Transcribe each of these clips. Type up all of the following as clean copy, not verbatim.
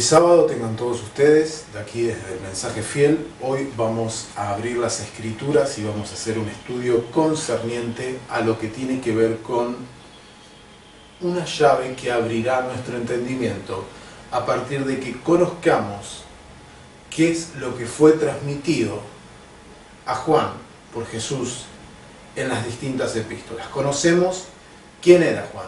Feliz sábado tengan todos ustedes, de aquí desde el Mensaje Fiel. Hoy vamos a abrir las Escrituras y vamos a hacer un estudio concerniente a lo que tiene que ver con una llave que abrirá nuestro entendimiento a partir de que conozcamos qué es lo que fue transmitido a Juan por Jesús en las distintas epístolas. Conocemos quién era Juan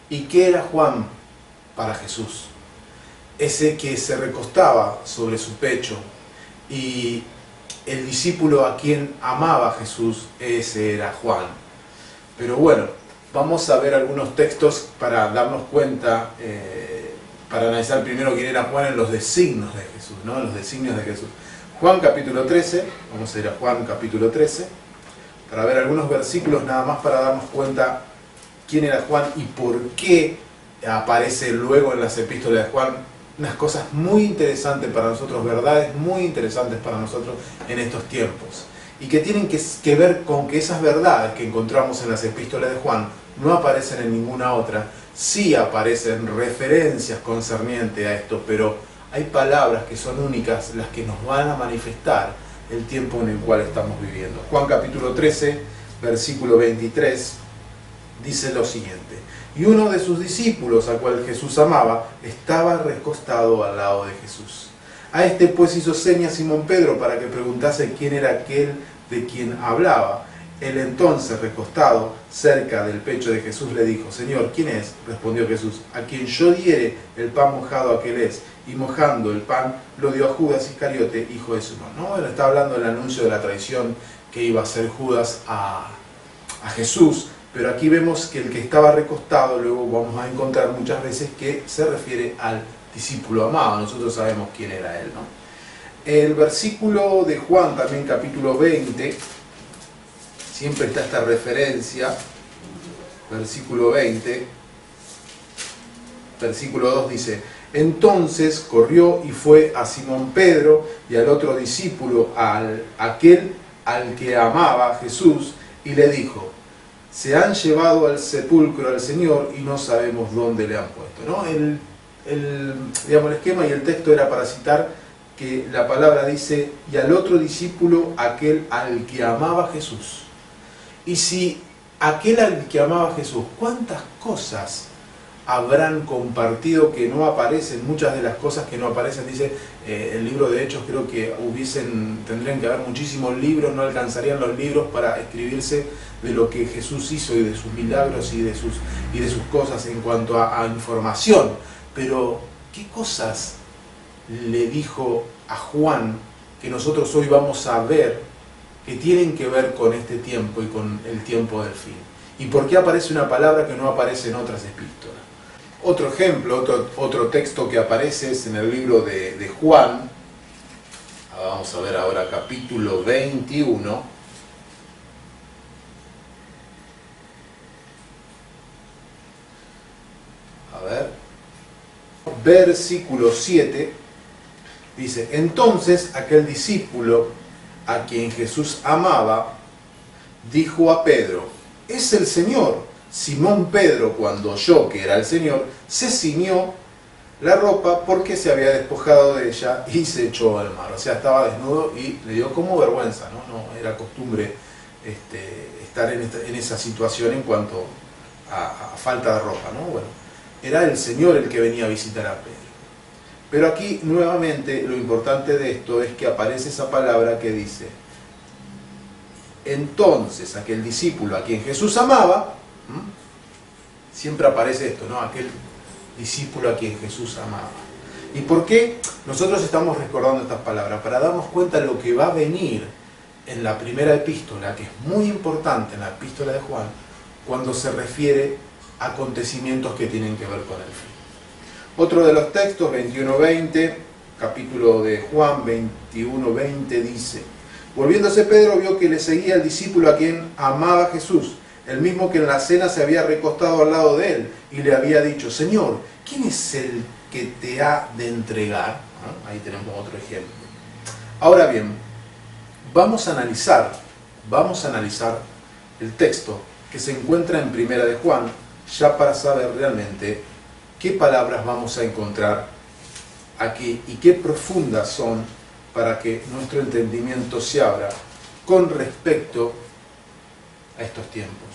y qué era Juan para Jesús. Ese que se recostaba sobre su pecho y el discípulo a quien amaba Jesús, ese era Juan. Pero bueno, vamos a ver algunos textos para darnos cuenta, para analizar primero quién era Juan en los designios de Jesús, ¿no? En los designios de Jesús. Juan capítulo 13, vamos a ir a Juan capítulo 13, para ver algunos versículos nada más para darnos cuenta quién era Juan y por qué aparece luego en las epístolas de Juan unas cosas muy interesantes para nosotros, verdades muy interesantes para nosotros en estos tiempos, y que tienen que ver con que esas verdades que encontramos en las epístolas de Juan no aparecen en ninguna otra. Sí aparecen referencias concernientes a esto, pero hay palabras que son únicas, las que nos van a manifestar el tiempo en el cual estamos viviendo. Juan capítulo 13, versículo 23, dice lo siguiente: y uno de sus discípulos, al cual Jesús amaba, estaba recostado al lado de Jesús. A este pues hizo señas Simón Pedro para que preguntase quién era aquel de quien hablaba. Él entonces, recostado cerca del pecho de Jesús, le dijo: Señor, ¿quién es? Respondió Jesús: a quien yo diere el pan mojado, aquel es. Y mojando el pan, lo dio a Judas Iscariote, hijo de Simón. ¿No? Él está hablando del anuncio de la traición que iba a hacer Judas a Jesús. Pero aquí vemos que el que estaba recostado, luego vamos a encontrar muchas veces que se refiere al discípulo amado. Nosotros sabemos quién era él, ¿no? El versículo de Juan, también capítulo 20, siempre está esta referencia, versículo 20, versículo 2 dice: entonces corrió y fue a Simón Pedro y al otro discípulo, aquel al que amaba Jesús, y le dijo: se han llevado al sepulcro al Señor y no sabemos dónde le han puesto, ¿no? El esquema y el texto era para citar que la palabra dice: y al otro discípulo, aquel al que amaba Jesús. Y si aquel al que amaba Jesús, ¿cuántas cosas habrán compartido que no aparecen? Muchas de las cosas que no aparecen, dice el libro de Hechos, creo que tendrían que haber muchísimos libros, no alcanzarían los libros para escribirse de lo que Jesús hizo y de sus milagros y de sus cosas en cuanto a información. Pero ¿qué cosas le dijo a Juan que nosotros hoy vamos a ver que tienen que ver con este tiempo y con el tiempo del fin? ¿Y por qué aparece una palabra que no aparece en otras epístolas? Otro ejemplo, otro texto que aparece es en el libro de Juan. Vamos a ver ahora capítulo 21. A ver, versículo 7, dice: entonces aquel discípulo a quien Jesús amaba dijo a Pedro: es el Señor. Simón Pedro, cuando oyó que era el Señor, se ciñó la ropa porque se había despojado de ella y se echó al mar. O sea, estaba desnudo y le dio como vergüenza, ¿no? No era costumbre estar en esa situación en cuanto a falta de ropa, ¿no? Bueno, era el Señor el que venía a visitar a Pedro. Pero aquí nuevamente lo importante de esto es que aparece esa palabra que dice: entonces aquel discípulo a quien Jesús amaba, siempre aparece esto, ¿no? Aquel discípulo a quien Jesús amaba. ¿Y por qué nosotros estamos recordando estas palabras? Para darnos cuenta de lo que va a venir en la primera epístola, que es muy importante en la epístola de Juan, cuando se refiere a acontecimientos que tienen que ver con el fin. Otro de los textos, 21:20, capítulo de Juan 21:20, dice: volviéndose Pedro, vio que le seguía el discípulo a quien amaba Jesús, el mismo que en la cena se había recostado al lado de él, y le había dicho: Señor, ¿quién es el que te ha de entregar? ¿Ah? Ahí tenemos otro ejemplo. Ahora bien, vamos a analizar el texto que se encuentra en Primera de Juan, ya para saber realmente qué palabras vamos a encontrar aquí y qué profundas son para que nuestro entendimiento se abra con respecto a estos tiempos.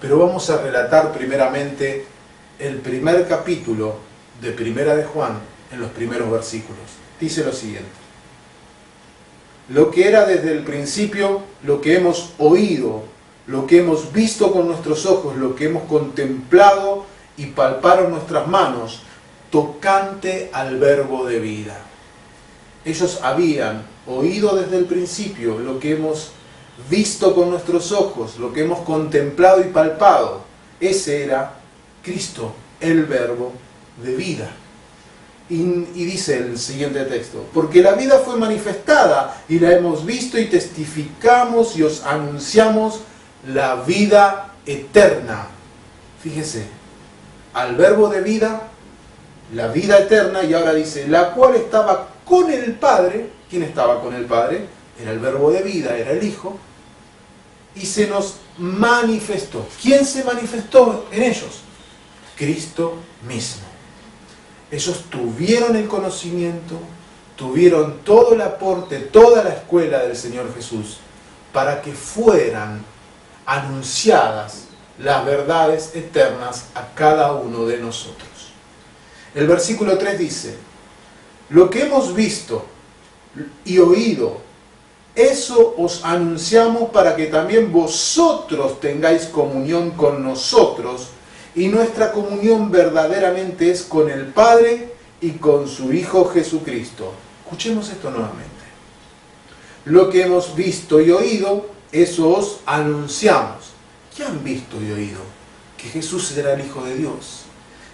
Pero vamos a relatar primeramente el primer capítulo de Primera de Juan en los primeros versículos. Dice lo siguiente: lo que era desde el principio, lo que hemos oído, lo que hemos visto con nuestros ojos, lo que hemos contemplado y palparon nuestras manos, tocante al verbo de vida. Ellos habían oído desde el principio, lo que hemos visto con nuestros ojos, lo que hemos contemplado y palpado. Ese era Cristo, el verbo de vida. Y dice el siguiente texto: porque la vida fue manifestada y la hemos visto y testificamos y os anunciamos la vida eterna. Fíjese, al verbo de vida, la vida eterna, y ahora dice, la cual estaba con el Padre. ¿Quién estaba con el Padre? Era el verbo de vida, era el Hijo, y se nos manifestó. ¿Quién se manifestó en ellos? Cristo mismo. Ellos tuvieron el conocimiento, tuvieron todo el aporte, toda la escuela del Señor Jesús, para que fueran anunciadas las verdades eternas a cada uno de nosotros. El versículo 3 dice: lo que hemos visto y oído, eso os anunciamos para que también vosotros tengáis comunión con nosotros, y nuestra comunión verdaderamente es con el Padre y con su Hijo Jesucristo. Escuchemos esto nuevamente. Lo que hemos visto y oído, eso os anunciamos. ¿Qué han visto y oído? Que Jesús era el Hijo de Dios,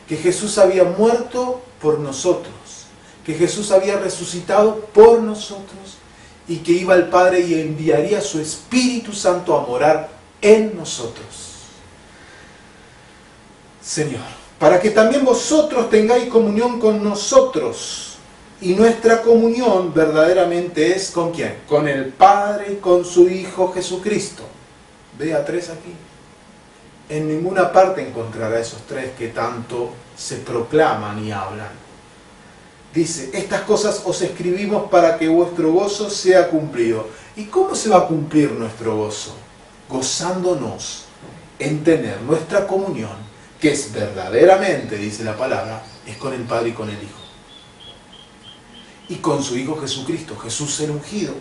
que Jesús había muerto por nosotros, que Jesús había resucitado por nosotros y que iba al Padre y enviaría su Espíritu Santo a morar en nosotros. Señor, para que también vosotros tengáis comunión con nosotros, y nuestra comunión verdaderamente es ¿con quién? Con el Padre y con su Hijo Jesucristo. Ve a tres aquí. En ninguna parte encontrará esos tres que tanto se proclaman y hablan. Dice, estas cosas os escribimos para que vuestro gozo sea cumplido. ¿Y cómo se va a cumplir nuestro gozo? Gozándonos en tener nuestra comunión, que es verdaderamente, dice la palabra, es con el Padre y con el Hijo. Y con su Hijo Jesucristo, Jesús el ungido.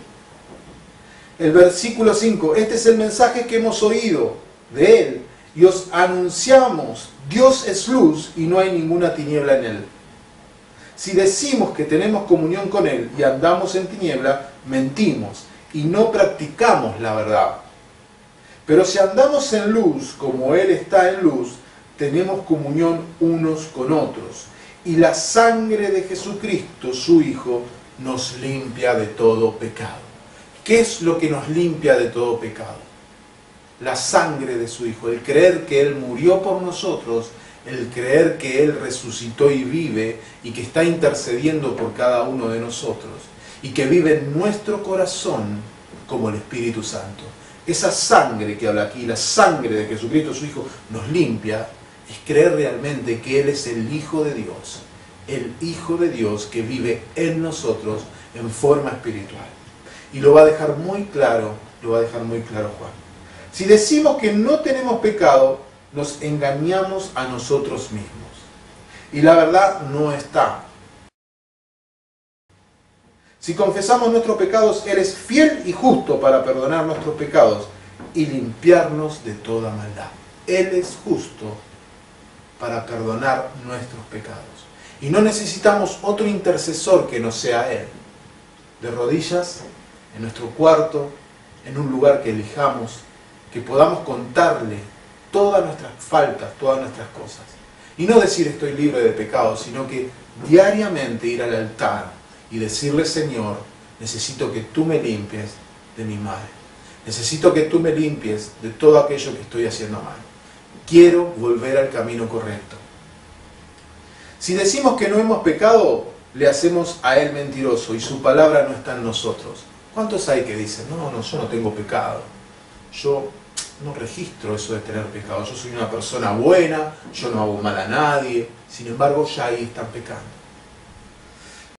El versículo 5, este es el mensaje que hemos oído de Él, y os anunciamos, Dios es luz y no hay ninguna tiniebla en Él. Si decimos que tenemos comunión con Él y andamos en tiniebla, mentimos y no practicamos la verdad. Pero si andamos en luz, como Él está en luz, tenemos comunión unos con otros. Y la sangre de Jesucristo, su Hijo, nos limpia de todo pecado. ¿Qué es lo que nos limpia de todo pecado? La sangre de su Hijo, el creer que Él murió por nosotros, el creer que Él resucitó y vive y que está intercediendo por cada uno de nosotros y que vive en nuestro corazón como el Espíritu Santo. Esa sangre que habla aquí, la sangre de Jesucristo, su Hijo, nos limpia. Es creer realmente que Él es el Hijo de Dios, el Hijo de Dios que vive en nosotros en forma espiritual. Y lo va a dejar muy claro, Juan. Si decimos que no tenemos pecado, nos engañamos a nosotros mismos. Y la verdad no está. Si confesamos nuestros pecados, Él es fiel y justo para perdonar nuestros pecados y limpiarnos de toda maldad. Él es justo para perdonar nuestros pecados. Y no necesitamos otro intercesor que no sea Él. De rodillas, en nuestro cuarto, en un lugar que elijamos, que podamos contarle todas nuestras faltas, todas nuestras cosas. Y no decir estoy libre de pecado, sino que diariamente ir al altar y decirle, Señor, necesito que tú me limpies de mi mal. Necesito que tú me limpies de todo aquello que estoy haciendo mal. Quiero volver al camino correcto. Si decimos que no hemos pecado, le hacemos a Él mentiroso y su palabra no está en nosotros. ¿Cuántos hay que dicen, no, yo no tengo pecado? Yo no registro eso de tener pecado. Yo soy una persona buena, yo no hago mal a nadie. Sin embargo, ya ahí están pecando.